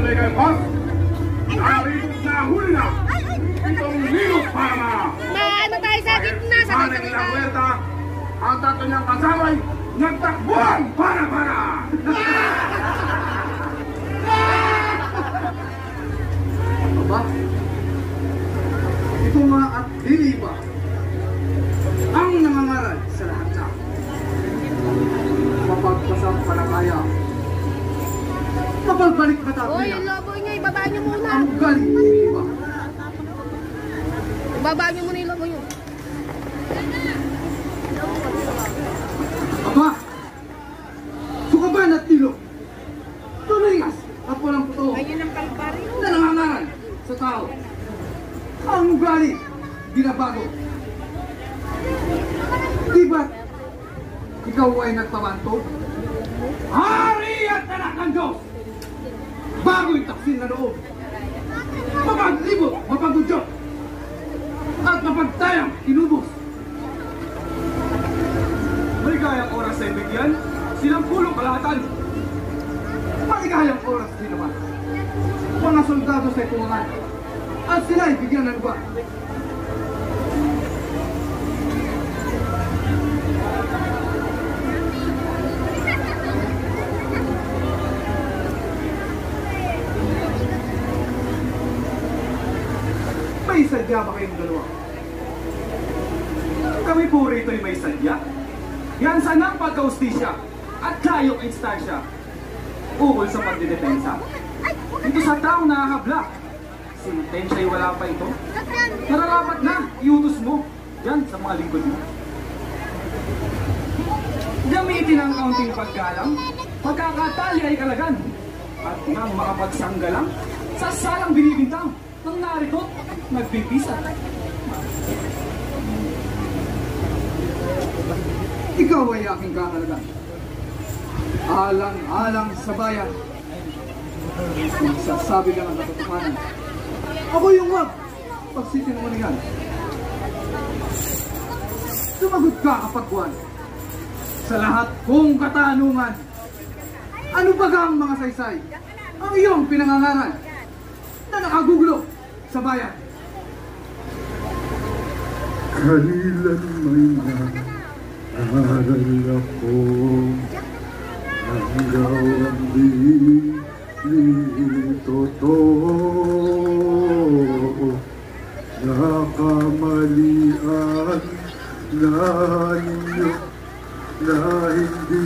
Legal Boss, narito na huli na itong Linus Parma. Maano tayo sa gitna, sa ilang werta, ang tatlo niyang kasaway nagtakbuhan para. Aba, ito mga at dili ba ang nangangaral sa lahat na mapagpasang panakaya, mapagbalik Uy, matapila yung lobo niya, ibaba niyo muna. ang galing dili ba. Ibaba niyo muna yung lobo niyo. Aba, sukaban at tilo, tulingas at walang puto Ayun ang kalbaryo. na nangangaral sa tao. Ang ugali, binabago. Diba't ikaw ay nagpabanto? Hari at anak ng Diyos! Bago'y taksin na loob. Mapaglibot, mapagudyot, at mapagtayang inubos. Maligayang oras sa ibigyan, silang pulong kalahatan. Maligayang oras din naman. Mga soldado sa itungan at sila ay bigyan ng lugar. May sadya ba kayong dalawa? Kami po rito ay may sadya. Yan sanang pagkaustisya at layong instansya. Ukol sa pagdidepensa. Dito sa taong nahahabla. Sentensya ay wala pa ito. Nararapat na, iutos mo. Yan sa mga lingkod mo. Gamitin ang kaunting paggalang, pagkakatali ay kalagan. At nang makapagsanggalang, sa salang binibintang, nang narito, nagpipisa. Ikaw ay aking kakalagan. Alang-alang sa bayan. Magsasabi ka ng katotohanan. Ako yung wag pagsisinungalingan. Sumagot ka kapag buwan. Sa lahat kong katanungan. Ano ba ang mga saysay? Ang iyong pinangangaral na nakagugulo sa bayan. Kailan may naaral ako hanggaw ang totoo, nakamalian na ninyo na hindi